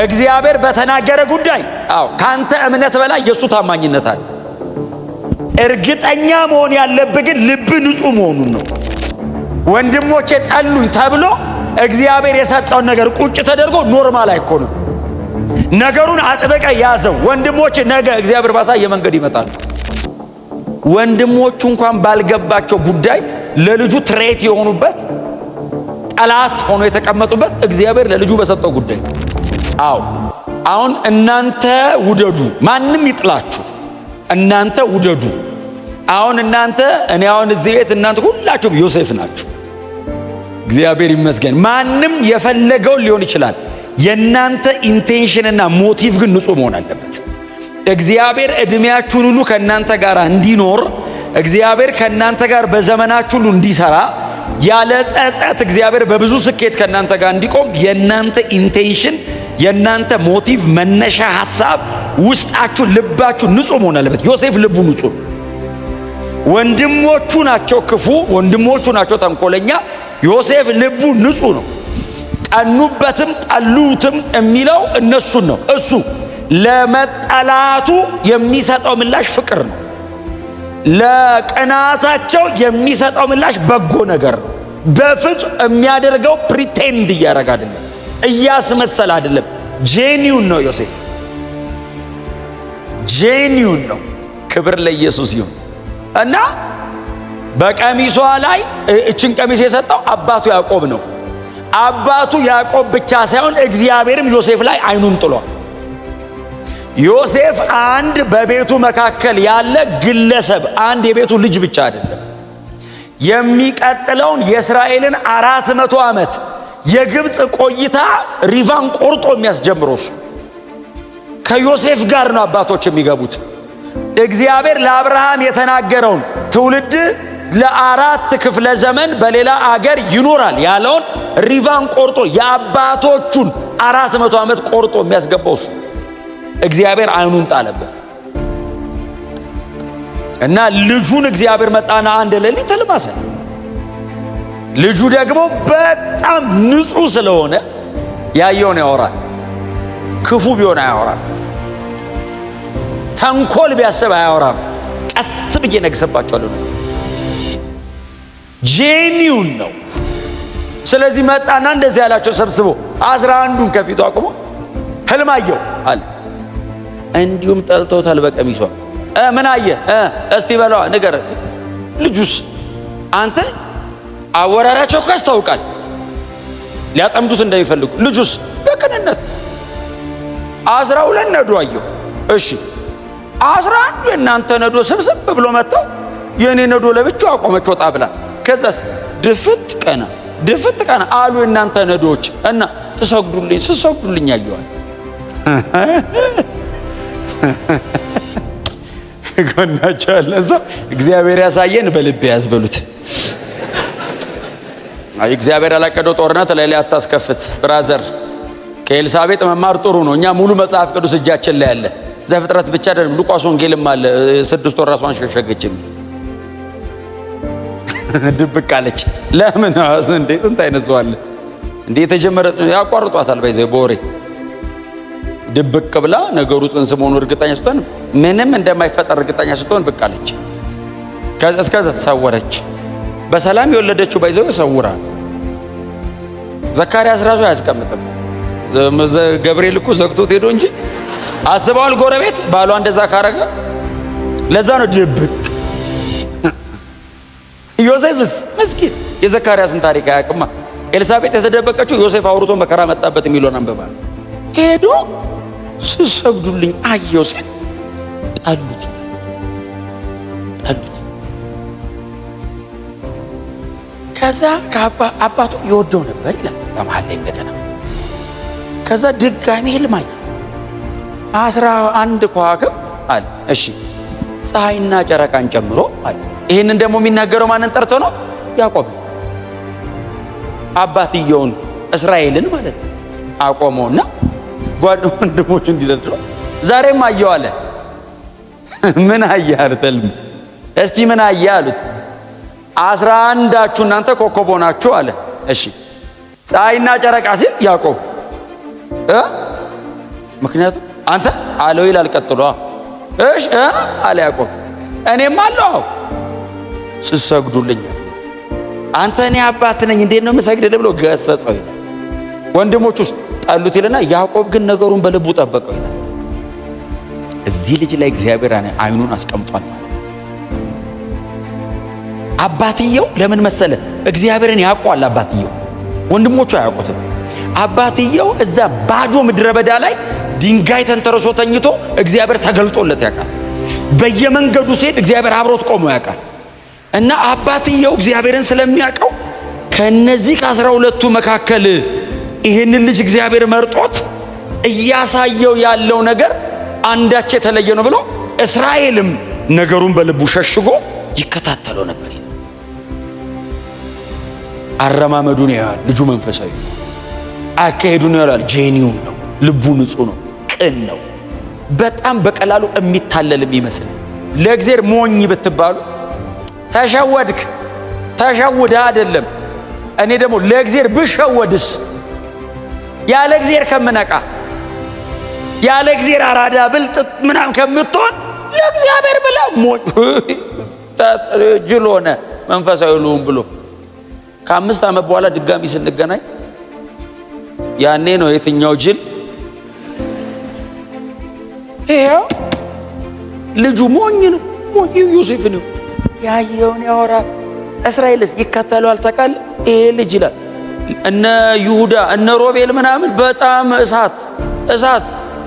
እግዚአብሔር በተናገረ ጉዳይ ካንተ እምነት በላይ የሱ ታማኝነት አለ። እርግጠኛ መሆን ያለብህ ግን ልብ ንጹህ መሆኑን ነው። ወንድሞቼ ጠሉኝ ተብሎ እግዚአብሔር የሰጠውን ነገር ቁጭ ተደርጎ ኖርማል አይኮንም። ነገሩን አጥበቀ ያዘው። ወንድሞቼ ነገ እግዚአብሔር ባሳየ መንገድ ይመጣሉ። ወንድሞቹ እንኳን ባልገባቸው ጉዳይ ለልጁ ትሬት የሆኑበት ጠላት ሆኖ የተቀመጡበት እግዚአብሔር ለልጁ በሰጠው ጉዳይ አሁን እናንተ ውደዱ፣ ማንም ይጥላችሁ፣ እናንተ ውደዱ። አሁን እናንተ እኔ አሁን እዚህ ቤት እናንተ ሁላችሁም ዮሴፍ ናችሁ። እግዚአብሔር ይመስገን። ማንም የፈለገውን ሊሆን ይችላል። የእናንተ ኢንቴንሽንና ሞቲቭ ግን ንጹህ መሆን አለበት። እግዚአብሔር እድሜያችሁን ሁሉ ከእናንተ ጋር እንዲኖር፣ እግዚአብሔር ከእናንተ ጋር በዘመናችሁ ሁሉ እንዲሰራ፣ ያለ ጸጸት እግዚአብሔር በብዙ ስኬት ከእናንተ ጋር እንዲቆም የእናንተ ኢንቴንሽን፣ የእናንተ ሞቲቭ፣ መነሻ ሐሳብ፣ ውስጣችሁ፣ ልባችሁ ንጹህ መሆን አለበት። ዮሴፍ ልቡ ንጹህ። ወንድሞቹ ናቸው ክፉ፣ ወንድሞቹ ናቸው ተንኮለኛ። ዮሴፍ ልቡ ንጹህ ነው። ቀኑበትም ጠሉትም የሚለው እነሱን ነው። እሱ ለመጠላቱ የሚሰጠው ምላሽ ፍቅር ነው። ለቅናታቸው የሚሰጠው ምላሽ በጎ ነገር ነው። በፍጹም የሚያደርገው ፕሪቴንድ እያደረገ አይደለም፣ እያስመሰለ አይደለም። ጄኒውን ነው ዮሴፍ፣ ጄኒውን ነው። ክብር ለኢየሱስ ይሁን። እና በቀሚሷ ላይ እችን ቀሚስ የሰጠው አባቱ ያዕቆብ ነው። አባቱ ያዕቆብ ብቻ ሳይሆን እግዚአብሔርም ዮሴፍ ላይ አይኑን ጥሏል። ዮሴፍ አንድ በቤቱ መካከል ያለ ግለሰብ፣ አንድ የቤቱ ልጅ ብቻ አይደለም። የሚቀጥለውን የእስራኤልን 400 ዓመት የግብፅ ቆይታ ሪቫን ቆርጦ የሚያስጀምረው እሱ። ከዮሴፍ ጋር ነው አባቶች የሚገቡት። እግዚአብሔር ለአብርሃም የተናገረውን ትውልድ ለ4 ክፍለ ዘመን በሌላ አገር ይኖራል ያለውን ሪቫን ቆርጦ የአባቶቹን 400 ዓመት ቆርጦ የሚያስገባው እሱ። እግዚአብሔር አይኑን ጣለበት እና ልጁን እግዚአብሔር መጣና አንድ ሌሊት ሕልም አሳየ። ልጁ ደግሞ በጣም ንጹህ ስለሆነ ያየውን ያወራል። ክፉ ቢሆን አያወራም። ተንኮል ቢያስብ አያወራም። ቀስ ብዬ ነግሰባቸዋለሁ። ጄኒውን ነው። ስለዚህ መጣና እንደዚህ ያላቸው ሰብስቦ 11ዱን ከፊቱ አቁሞ ሕልም አየሁ አለ። እንዲሁም ጠልተውታል በቀሚሷ። ምን አየ? እስቲ በለዋ ንገር። ልጁስ አንተ አወራራቸው ያስታውቃል፣ ሊያጠምዱት እንደሚፈልጉ። ልጁስ በቅንነት 12 ነዶ አየሁ። እሺ 11ዱ የእናንተ ነዶ ስብስብ ብሎ መጥተው የእኔ ነዶ ለብቻው አቆመች ወጣ ብላ። ከዛስ ድፍት ቀና አሉ የእናንተ ነዶዎች እና ትሰግዱልኝ አየዋል። ጎናቸው ያለ ሰው እግዚአብሔር ያሳየን በልብ ያዝበሉት። እግዚአብሔር ያላቀደው ጦርነት ላይ አታስከፍት። ብራዘር ከኤልሳቤጥ መማር ጥሩ ነው። እኛ ሙሉ መጽሐፍ ቅዱስ እጃችን ላይ አለ። ዘፍጥረት ብቻ አይደለም፣ ሉቃስ ወንጌልም አለ። 6 ወር ራሷን ሸሸገችም፣ ድብቅ አለች። ለምን እንዴ? ጥንት አይነት ሰው አለ እንዴ? የተጀመረ ያቋርጧታል። ባይዘው በወሬ ድብቅ ብላ ነገሩ ጽንስ መሆኑ እርግጠኛ ስትሆን፣ ምንም እንደማይፈጠር እርግጠኛ ስትሆን ብቅ አለች። እስከዛ ተሰወረች። በሰላም የወለደችው ባይዘው ሰውራ። ዘካርያስ ራሱ አያስቀምጥም። ገብርኤል እኮ ዘግቶት ሄዶ እንጂ አስበዋል። ጎረቤት ባሏ እንደዛ ካረገ ለዛ ነው ድብቅ። ዮሴፍስ ምስኪን የዘካርያስን ታሪክ አያውቅማ። ኤልሳቤጥ የተደበቀችው ዮሴፍ አውርቶ መከራ መጣበት የሚለውን አንብባ ሄዶ ስሰግዱልኝ አየው ሲል ጠሉት። ከዛ አባቱ ይወደው ነበር ይላል ሰማሃል ላይ እንደገና። ከዛ ድጋሚ ሕልም አየ። 11 ከዋክብት አለ። እሺ ፀሐይና ጨረቃን ጨምሮ አለ። ይህንን ደግሞ የሚናገረው ማንን ጠርቶ ነው? ያዕቆብ አባትየውን እስራኤልን ማለት ነው። አቆመውና ጓድ ወንድሞቹ እንዲደርድሩ ዛሬም አየው አለ። ምን አየህ አሉት። ሕልም እስቲ ምን አየህ አሉት። 11ዳችሁ እናንተ ኮከብ ሆናችሁ አለ። እሺ ፀሐይና ጨረቃ ሲል ያዕቆብ ምክንያቱም አንተ አለው ይላል ቀጥሎ። እሺ አለ ያዕቆብ እኔም አለው ስሰግዱልኝ አንተ እኔ አባት ነኝ እንዴት ነው የምሰግድልህ ብሎ ገሰጸው ይላል። ወንድሞቹ ጣሉት ይልና ያዕቆብ ግን ነገሩን በልቡ ጠበቀው ይላል። እዚህ ልጅ ላይ እግዚአብሔር አይኑን አስቀምጧል ማለት ነው። አባትየው ለምን መሰለ እግዚአብሔርን ያውቀዋል። አባትየው ወንድሞቹ አያውቁትም። አባትየው እዛ ባዶ ምድረ በዳ ላይ ድንጋይ ተንተርሶ ተኝቶ እግዚአብሔር ተገልጦለት ያውቃል። በየመንገዱ ሲሄድ እግዚአብሔር አብሮት ቆሞ ያውቃል። እና አባትየው እግዚአብሔርን ስለሚያውቀው ከነዚህ ከ12ቱ መካከል ይህንን ልጅ እግዚአብሔር መርጦት እያሳየው ያለው ነገር አንዳች የተለየ ነው ብሎ እስራኤልም ነገሩን በልቡ ሸሽጎ ይከታተለው ነበር። አረማመዱን ያያል። ልጁ መንፈሳዊ ነው። አካሄዱን ያያል። ጄኒውን ነው። ልቡ ንጹህ ነው። ቅን ነው። በጣም በቀላሉ የሚታለል የሚመስል ለእግዚአብሔር ሞኝ ብትባሉ ተሸወድክ ተሸውዳ አይደለም። እኔ ደግሞ ለእግዚአብሔር ብሸወድስ ያለ እግዚአብሔር ከምነቃ ያለ እግዚአብሔር አራዳ ብልጥ ምናም ከምትሆን ለእግዚአብሔር ብላ ሞኝ ጅል ሆነ መንፈሳዊ ልሁን ብሎ ከ5 ዓመት በኋላ ድጋሚ ስንገናኝ ያኔ ነው የትኛው ጅል ይሄው ልጁ ሞኝ ነው። ሞኝ ዮሴፍ ነው። ያየውን ያወራል። እስራኤልስ ይከተለዋል። ተቃል ይሄ ልጅ ይላል። እነ ይሁዳ እነ ሮቤል ምናምን በጣም እሳት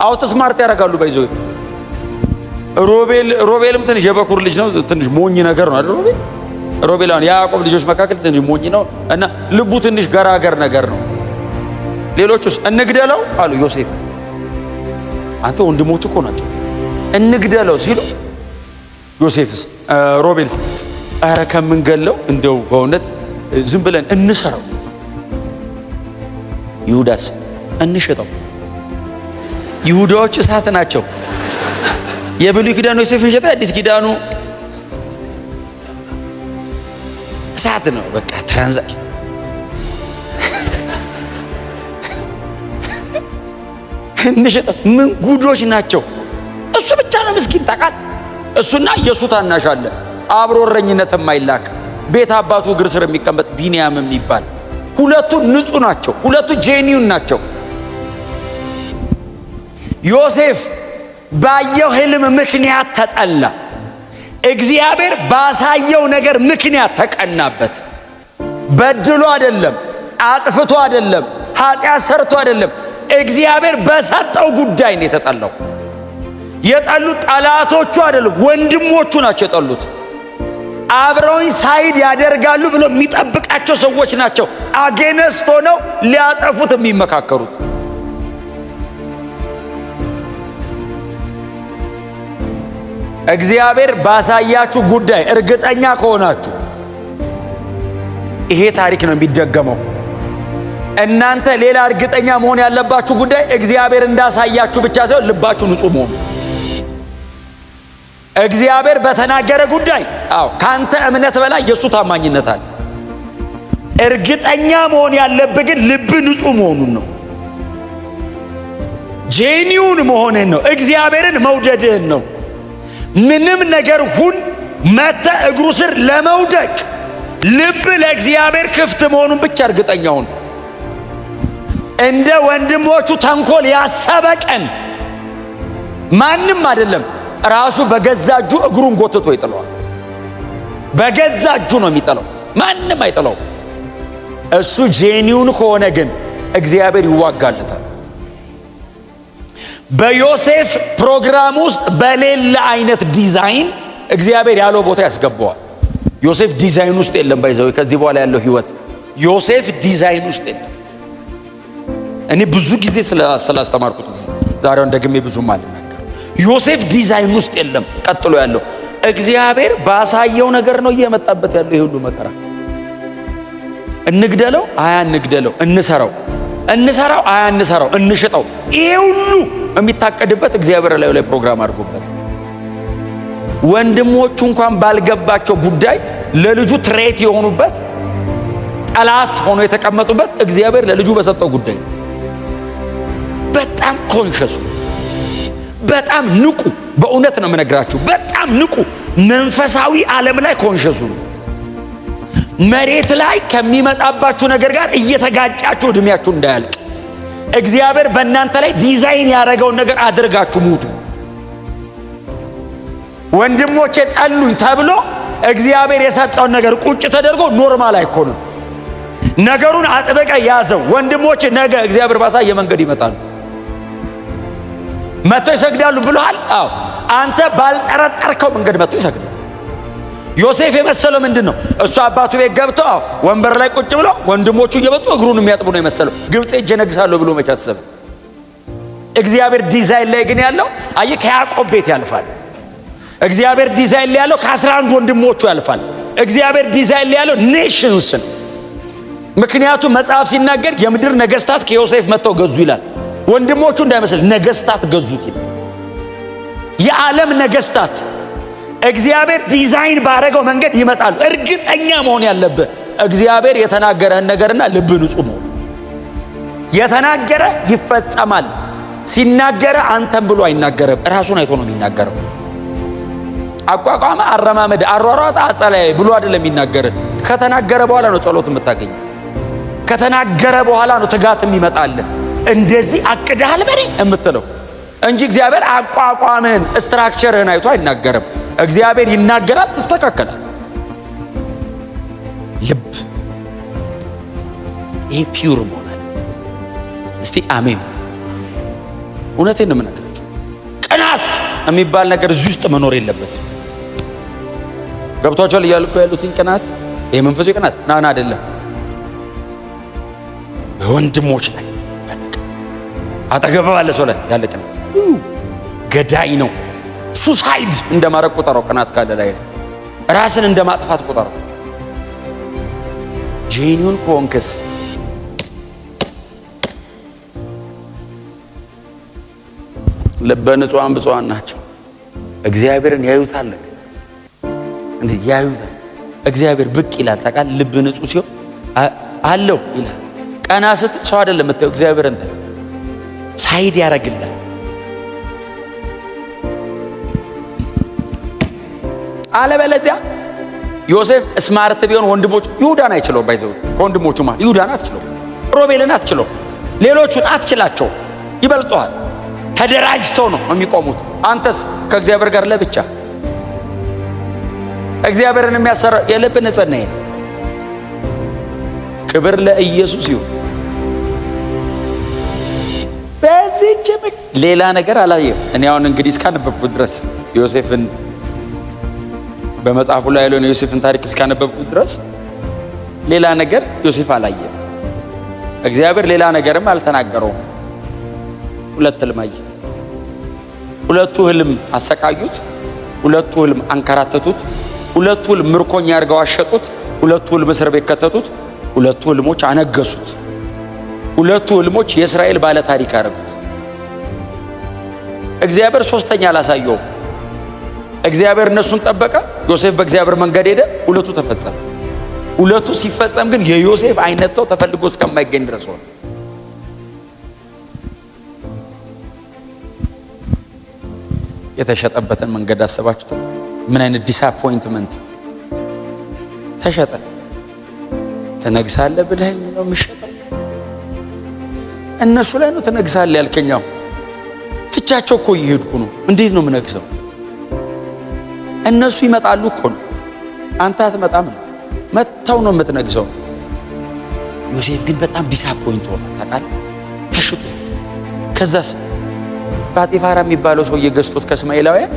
አውት ስማርት ያደርጋሉ። ባይዘው ሮቤልም ትንሽ የበኩር ልጅ ነው። ትንሽ ሞኝ ነገር ነው አይደል? ሮቤል አሁን ያዕቆብ ልጆች መካከል ትንሽ ሞኝ ነው እና ልቡ ትንሽ ገራገር ነገር ነው። ሌሎቹስ እንግደለው አሉ። ዮሴፍ አንተ ወንድሞቹ እኮ ናቸው እንግደለው ሲሉ ዮሴፍስ ሮቤልስ አረ ከምንገለው እንደው በእውነት ዝም ብለን እንሰራው። ይሁዳስ እንሽጠው። ይሁዳዎች እሳት ናቸው። የብሉይ ኪዳኑ ዮሴፍን ሸጠ፣ አዲስ ኪዳኑ እሳት ነው። በቃ ትራንዛክሽን እንሽጠው። ምን ጉዶች ናቸው። እሱ ብቻ ነው ምስኪን ታውቃል። እሱና ኢየሱስ ታናሽ አለ አብሮ እረኝነት የማይላክ ቤት አባቱ እግር ስር የሚቀመጥ ቢንያም የሚባል ሁለቱ ንጹህ ናቸው። ሁለቱ ጄኒውን ናቸው። ዮሴፍ ባየው ህልም ምክንያት ተጠላ። እግዚአብሔር ባሳየው ነገር ምክንያት ተቀናበት። በድሎ አይደለም፣ አጥፍቶ አይደለም፣ ኃጢአት ሰርቶ አይደለም። እግዚአብሔር በሰጠው ጉዳይ ነው የተጠላው። የጠሉት ጠላቶቹ አይደሉም፣ ወንድሞቹ ናቸው የጠሉት። አብረውኝ ሳይድ ያደርጋሉ ብሎ የሚጠብቃቸው ሰዎች ናቸው አጌነስት ሆነው ሊያጠፉት የሚመካከሩት። እግዚአብሔር ባሳያችሁ ጉዳይ እርግጠኛ ከሆናችሁ ይሄ ታሪክ ነው የሚደገመው። እናንተ ሌላ እርግጠኛ መሆን ያለባችሁ ጉዳይ እግዚአብሔር እንዳሳያችሁ ብቻ ሳይሆን ልባችሁ ንጹህ መሆኑ። እግዚአብሔር በተናገረ ጉዳይ ካንተ እምነት በላይ የሱ ታማኝነት አለ። እርግጠኛ መሆን ያለብህ ግን ልብ ንጹህ መሆኑን ነው። ጄኒውን መሆንህን ነው። እግዚአብሔርን መውደድህን ነው። ምንም ነገር ሁን መተ እግሩ ስር ለመውደቅ ልብ ለእግዚአብሔር ክፍት መሆኑን ብቻ እርግጠኛ ሁን። እንደ ወንድሞቹ ተንኮል ያሰበ ቀን ማንም አይደለም ራሱ በገዛ እጁ እግሩን ጎትቶ ይጥለዋል። በገዛ እጁ ነው የሚጥለው፣ ማንም አይጥለው። እሱ ጄኒውን ከሆነ ግን እግዚአብሔር ይዋጋለታል። በዮሴፍ ፕሮግራም ውስጥ በሌላ አይነት ዲዛይን እግዚአብሔር ያለው ቦታ ያስገባዋል። ዮሴፍ ዲዛይን ውስጥ የለም። ባይዘው ከዚህ በኋላ ያለው ህይወት ዮሴፍ ዲዛይን ውስጥ የለም። እኔ ብዙ ጊዜ ስላስተማርኩት ዛሬውን ደግሜ ብዙም አልናገር። ዮሴፍ ዲዛይን ውስጥ የለም። ቀጥሎ ያለው እግዚአብሔር ባሳየው ነገር ነው እየመጣበት ያለው ይሄ ሁሉ መከራ። እንግደለው አያ እንግደለው፣ እንሰራው አያ እንሰራው፣ እንሽጠው፣ ይሄ ሁሉ የሚታቀድበት እግዚአብሔር ላይ ፕሮግራም አድርጎበት ወንድሞቹ እንኳን ባልገባቸው ጉዳይ ለልጁ ትሬት የሆኑበት ጠላት ሆኖ የተቀመጡበት እግዚአብሔር ለልጁ በሰጠው ጉዳይ በጣም ኮንሸስ በጣም ንቁ። በእውነት ነው የምነግራችሁ፣ በጣም ንቁ። መንፈሳዊ ዓለም ላይ ኮንሸሱ ነው። መሬት ላይ ከሚመጣባችሁ ነገር ጋር እየተጋጫችሁ እድሜያችሁ እንዳያልቅ እግዚአብሔር በእናንተ ላይ ዲዛይን ያደረገውን ነገር አድርጋችሁ ሙቱ። ወንድሞቼ ጠሉኝ ተብሎ እግዚአብሔር የሰጠውን ነገር ቁጭ ተደርጎ ኖርማል አይኮንም። ነገሩን አጥበቀ ያዘው። ወንድሞቼ ነገ እግዚአብሔር ባሳየ መንገድ ይመጣሉ፣ መጥተው ይሰግዳሉ ብለሃል። አዎ አንተ ባልጠረጠርከው መንገድ መጥተው ይሰግዳሉ። ዮሴፍ የመሰለው ምንድን ነው? እሱ አባቱ ቤት ገብቶ ወንበር ላይ ቁጭ ብሎ ወንድሞቹ እየመጡ እግሩን የሚያጥቡ ነው የመሰለው። ግብፅ ሄጄ እነግሳለሁ ብሎ መቼ አሰበ? እግዚአብሔር ዲዛይን ላይ ግን ያለው አየህ፣ ከያዕቆብ ቤት ያልፋል። እግዚአብሔር ዲዛይን ላይ ያለው ከ11 ወንድሞቹ ያልፋል። እግዚአብሔር ዲዛይን ላይ ያለው ኔሽንስን። ምክንያቱም መጽሐፍ ሲናገር የምድር ነገስታት ከዮሴፍ መጥተው ገዙ ይላል። ወንድሞቹ እንዳይመስል ነገስታት ገዙት ይላል። የዓለም ነገስታት እግዚአብሔር ዲዛይን ባረገው መንገድ ይመጣሉ። እርግጠኛ መሆን ያለብህ እግዚአብሔር የተናገረህን ነገርና ልብ ንጹህ መሆን። የተናገረ ይፈጸማል። ሲናገረ አንተም ብሎ አይናገርም፣ ራሱን አይቶ ነው የሚናገረው። አቋቋመ፣ አረማመድ፣ አሯሯጥ፣ አጸላይ ብሎ አይደለም የሚናገር። ከተናገረ በኋላ ነው ጸሎት የምታገኘው። ከተናገረ በኋላ ነው ትጋት የሚመጣል። እንደዚህ አቅደሃል በኔ የምትለው እንጂ እግዚአብሔር አቋቋምህን ስትራክቸርህን አይቶ አይናገርም። እግዚአብሔር ይናገራል፣ ትስተካከላል። ልብ ይሄ ፒውር መሆን። እስቲ አሜን። እውነቴን ነው የምነግራችሁ። ቅናት የሚባል ነገር እዚህ ውስጥ መኖር የለበትም። ገብቷችኋል እያልኩ ያሉትን ቅናት፣ ይሄ መንፈሳዊ ቅናት ናና አይደለም። በወንድሞች ላይ ያለቀ አጠገብ ባለ ሰው ላይ ያለቀ ገዳይ ነው። ሱሳይድ እንደማረግ ቁጠረው። ቅናት ካለ ላይ ራስን እንደማጥፋት ቁጠረው። ጄኒውን ኮንክስ ልበ ንጹሐን ብፁዓን ናቸው እግዚአብሔርን ያዩታል። እንዴ ያዩታል። እግዚአብሔር ብቅ ይላል። ታውቃለህ፣ ልብ ንጹህ ሲሆን አለው ይላል። ቀና ስትል ሰው አይደለም የምታየው፣ እግዚአብሔር እንደ ሳይድ ያደርግልሃል። አለበለዚያ ዮሴፍ ስማርት ቢሆን ወንድሞቹ ይሁዳን አይችለውም። ባይዘው ከወንድሞቹ ማለት ይሁዳን አትችለው፣ ሮቤልን አትችለው፣ ሌሎቹን አትችላቸው። ይበልጠዋል። ተደራጅተው ነው የሚቆሙት። አንተስ ከእግዚአብሔር ጋር ለብቻ እግዚአብሔርን የሚያሰራ የልብ ንጽህና። ክብር ለኢየሱስ ይሁን። በዚህች ሌላ ነገር አላየም። እኔ አሁን እንግዲህ እስካነበብኩት ድረስ ዮሴፍን በመጽሐፉ ላይ ያለውን የዮሴፍን ታሪክ እስካነበብኩት ድረስ ሌላ ነገር ዮሴፍ አላየም። እግዚአብሔር ሌላ ነገርም አልተናገረውም። ሁለት ህልም አየ። ሁለቱ ህልም አሰቃዩት። ሁለቱ ህልም አንከራተቱት። ሁለቱ ህልም ምርኮኛ አድርገው አሸጡት። ሁለቱ ህልም እስር ቤት ከተቱት። ሁለቱ ህልሞች አነገሱት። ሁለቱ ህልሞች የእስራኤል ባለ ታሪክ አደረጉት። እግዚአብሔር ሶስተኛ አላሳየውም። እግዚአብሔር እነሱን ጠበቀ። ዮሴፍ በእግዚአብሔር መንገድ ሄደ። ሁለቱ ተፈጸመ። ሁለቱ ሲፈጸም ግን የዮሴፍ አይነት ሰው ተፈልጎ እስከማይገኝ ድረስ ሆነ። የተሸጠበትን መንገድ አሰባችሁት? ምን አይነት ዲስአፖይንትመንት! ተሸጠ። ትነግሳለህ ብለኸኝ ነው የምሸጠው? እነሱ ላይ ነው ትነግሳለህ ያልከኛው? ትቻቸው እኮ እየሄድኩ ነው። እንዴት ነው የምነግሰው? እነሱ ይመጣሉ እኮ ነው፣ አንተ አትመጣም ነው። መጥተው ነው የምትነግሰው። ዮሴፍ ግን በጣም ዲስአፖይንት ሆነ። ታውቃለህ? ተሽጦ ከዛስ ጳጢፋራ የሚባለው ሰው እየገዝቶት ከእስማኤላውያን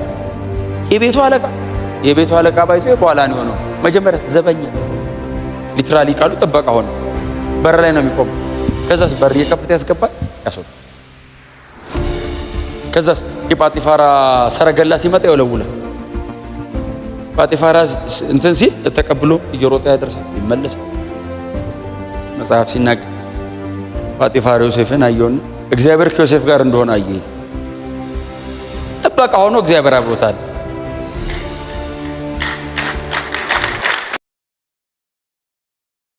የቤቱ አለቃ ባይዞ በኋላ ነው የሆነው። መጀመሪያ ዘበኛ ሊትራሊ ቃሉ ጥበቃ ሆነ። በር ላይ ነው የሚቆመው። ከዛስ በር እየከፈተ ያስገባል፣ ያስወጣል። ከዛስ የጳጢፋራ ሰረገላ ሲመጣ ይወለውላል። ጳጢፋራ እንትን ሲል ተቀብሎ እየሮጠ ያደርሳል፣ ይመለሳል። መጽሐፍ ሲናገር ጳጢፋራ ዮሴፍን አየውና እግዚአብሔር ከዮሴፍ ጋር እንደሆነ አየ። ጥበቃ ሆኖ እግዚአብሔር አብሮታል።